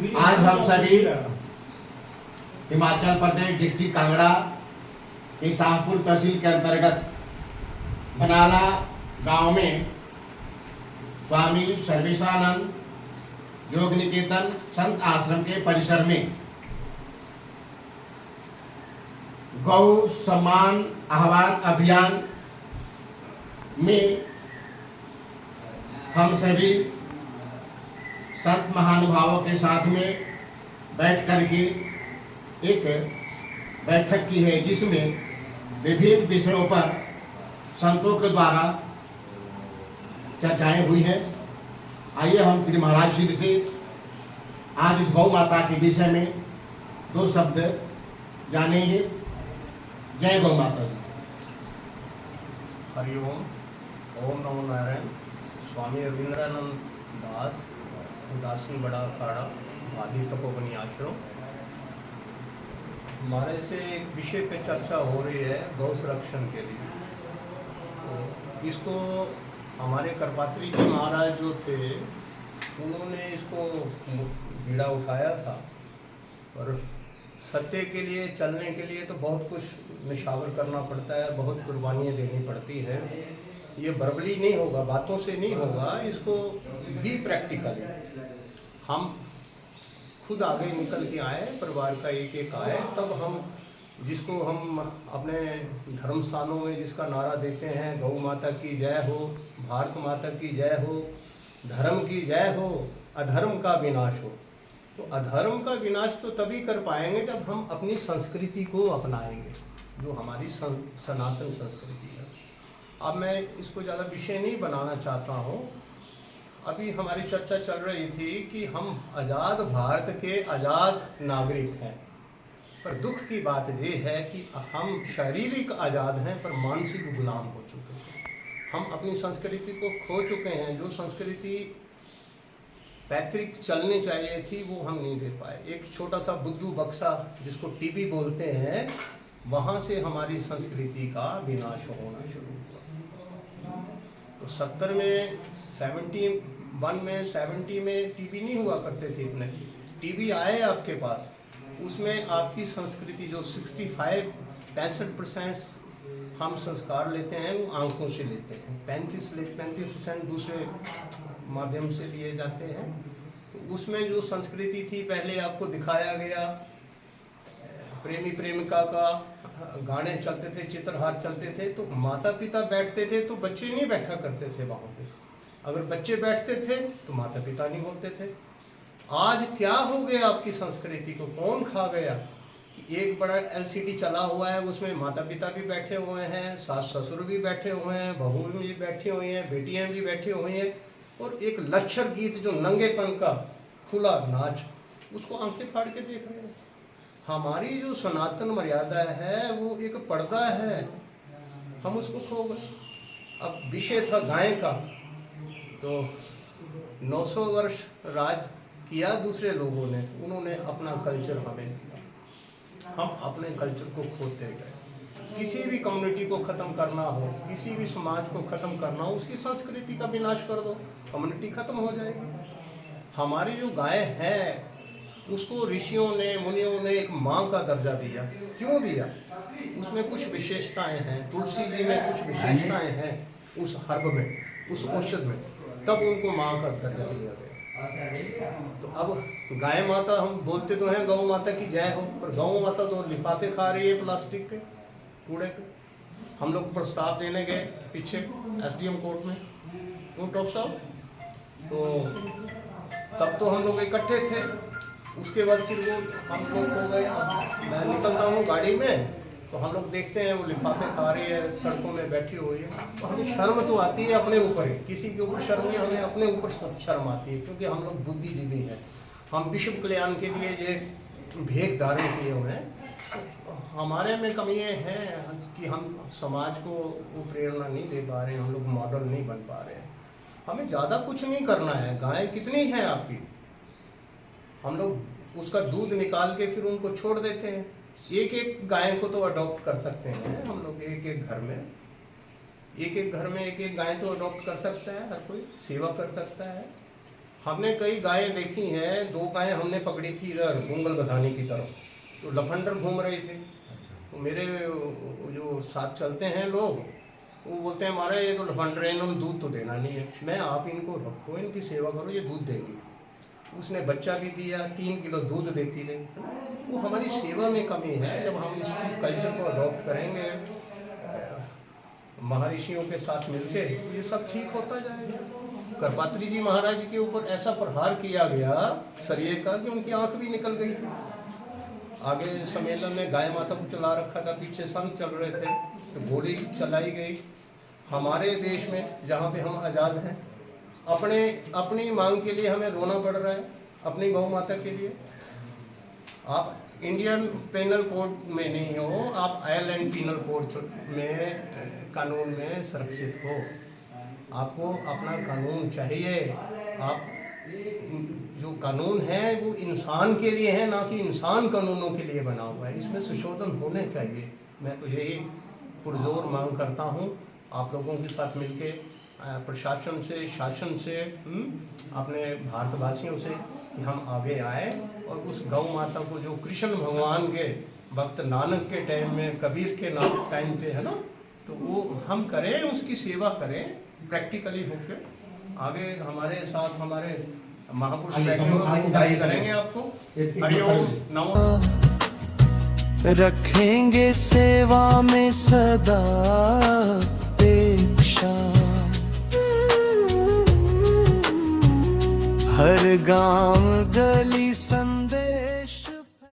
आज हम सभी हिमाचल प्रदेश डिस्ट्रिक्ट कांगड़ा के शाहपुर तहसील के अंतर्गत बनाला गांव में स्वामी सर्वेश्वरानंद योग निकेतन संत आश्रम के परिसर में गौ सम्मान आह्वान अभियान में हम सभी संत महानुभावों के साथ में बैठ करके एक बैठक की है, जिसमें विभिन्न विषयों पर संतों के द्वारा चर्चाएं हुई हैं। आइए हम श्री महाराज जी से आज इस गौ माता के विषय में दो शब्द जानेंगे। जय गौ माता जी। हरिओम। ओम नमो नारायण। स्वामी रविंद्रानंद दास, उदासीन बड़ा अखाड़ा, आदि तपोवनी आश्रम। हमारे से एक विषय पे चर्चा हो रही है गौ संरक्षण के लिए। तो इसको हमारे करपात्री जी महाराज जो थे उन्होंने इसको बीड़ा उठाया था, और सत्य के लिए चलने के लिए तो बहुत कुछ निशावर करना पड़ता है, बहुत कुर्बानियाँ देनी पड़ती है। ये वर्बली नहीं होगा, बातों से नहीं होगा, इसको भी प्रैक्टिकली हम खुद आगे निकल के आए, परिवार का एक एक आए, तब हम जिसको हम अपने धर्म स्थानों में जिसका नारा देते हैं, गौ माता की जय हो, भारत माता की जय हो, धर्म की जय हो, अधर्म का विनाश हो। तो अधर्म का विनाश तो तभी कर पाएंगे जब हम अपनी संस्कृति को अपनाएंगे, जो हमारी सनातन संस्कृति है। अब मैं इसको ज़्यादा विषय नहीं बनाना चाहता हूँ। अभी हमारी चर्चा चल रही थी कि हम आज़ाद भारत के आज़ाद नागरिक हैं, पर दुख की बात ये है कि हम शारीरिक आज़ाद हैं पर मानसिक गुलाम हो चुके हैं। हम अपनी संस्कृति को खो चुके हैं। जो संस्कृति पैतृक चलनी चाहिए थी वो हम नहीं दे पाए। एक छोटा सा बुद्धू बक्सा जिसको टीबी बोलते हैं, वहाँ से हमारी संस्कृति का विनाश होना शुरू हुआ। तो 70 में 70 में टीबी नहीं हुआ करते थे इतने। टीबी आए आपके पास, उसमें आपकी संस्कृति जो 65% हम संस्कार लेते हैं वो आंखों से लेते हैं, 35% दूसरे माध्यम से लिए जाते हैं। तो उसमें जो संस्कृति थी, पहले आपको दिखाया गया प्रेमी प्रेमिका का गाने चलते थे, चित्रहार चलते थे, तो माता पिता बैठते थे तो बच्चे नहीं बैठा करते थे वहाँ पे। अगर बच्चे बैठते थे तो माता पिता नहीं बोलते थे। आज क्या हो गया आपकी संस्कृति को, कौन खा गया कि एक बड़ा LCD चला हुआ है, उसमें माता पिता भी बैठे हुए हैं, सास ससुर भी बैठे हुए हैं, बहू भी बैठी हुई हैं, बेटियां भी बैठी हुई हैं, और एक लक्षर गीत जो नंगेपन का खुला नाच, उसको आंखें फाड़ के देख रहे हैं। हमारी जो सनातन मर्यादा है वो एक पर्दा है, हम उसको खो गए। अब विषय था गाय का, तो 900 वर्ष राज किया दूसरे लोगों ने, उन्होंने अपना कल्चर हमें दिया, हम अपने कल्चर को खोते गए। किसी भी कम्युनिटी को ख़त्म करना हो, किसी भी समाज को ख़त्म करना हो, उसकी संस्कृति का विनाश कर दो, कम्युनिटी ख़त्म हो जाएगी। हमारी जो गाय है उसको ऋषियों ने, मुनियों ने एक माँ का दर्जा दिया। क्यों दिया? उसमें कुछ विशेषताएं हैं, तुलसी जी में कुछ विशेषताएं हैं, उस हर्ब में, उस औषध में, तब उनको माँ का दर्जा दिया गया। तो अब गाय माता हम बोलते तो हैं गौ माता की जय हो, पर गौ माता तो लिफाफे खा रही है प्लास्टिक के, कूड़े के। हम लोग प्रस्ताव देने गए पीछे SDM कोर्ट में, क्यों डॉक्टर साहब, तो तब तो हम लोग इकट्ठे थे। उसके बाद फिर वो हम लोग हो गए, मैं निकलता हूँ गाड़ी में तो हम लोग देखते हैं वो लिफाफे खा रही है, सड़कों में बैठी हुई है, तो हमें शर्म तो आती है अपने ऊपर ही, किसी के ऊपर शर्म नहीं, हमें अपने ऊपर शर्म आती है, क्योंकि हम लोग बुद्धिजीवी हैं। हम विश्व कल्याण के लिए ये भेद धारण किए हुए हैं। हमारे में कमियाँ हैं कि हम समाज को वो प्रेरणा नहीं दे पा रहे हैं, हम लोग मॉडल नहीं बन पा रहे हैं। हमें ज़्यादा कुछ नहीं करना है। गाय कितनी है आपकी, हम लोग उसका दूध निकाल के फिर उनको छोड़ देते हैं। एक एक गाय को तो अडॉप्ट कर सकते हैं हम लोग, एक एक घर में एक एक गाय तो अडॉप्ट कर सकता है, हर कोई सेवा कर सकता है। हमने कई गायें देखी हैं, 2 गायें हमने पकड़ी थी इधर गुंगल बधानी की तरफ, तो लफंडर घूम रहे थे। तो मेरे जो साथ चलते हैं लोग, वो बोलते हैं महाराज ये तो लफंडर है, इन्होंने दूध तो देना नहीं है। मैं आप इनको रखो, इनकी सेवा करो, ये दूध देंगे। उसने बच्चा भी दिया, 3 किलो दूध देती रही। वो हमारी सेवा में कमी है। जब हम इस कल्चर को अडॉप्ट करेंगे महर्षियों के साथ मिलके, ये सब ठीक होता जाएगा। करपात्री जी महाराज जी के ऊपर ऐसा प्रहार किया गया सरिये का कि उनकी आंख भी निकल गई थी। आगे सम्मेलन में गाय माता को चला रखा था, पीछे संत चल रहे थे, तो गोली चलाई गई। हमारे देश में जहाँ पे हम आज़ाद हैं, अपनी मांग के लिए हमें रोना पड़ रहा है, अपनी गौ माता के लिए। आप इंडियन पेनल कोड में नहीं हो, आप आयरलैंड पेनल कोड में कानून में सुरक्षित हो। आपको अपना कानून चाहिए। आप जो कानून है वो इंसान के लिए है, ना कि इंसान कानूनों के लिए बना हुआ है। इसमें संशोधन होने चाहिए। मैं तो यही पुरजोर मांग करता हूँ आप लोगों के साथ मिलके, प्रशासन से, शासन से, अपने भारतवासियों से, कि हम आगे आए और उस गौ माता को जो कृष्ण भगवान के भक्त नानक के टाइम में, कबीर के टाइम पे है ना, तो वो हम करें, उसकी सेवा करें प्रैक्टिकली होकर। आगे हमारे साथ हमारे महापुरुष बैठे करेंगे आपको। हरिओम नमो। रखेंगे सेवा में सदा अपेक्षा, हर गांव गली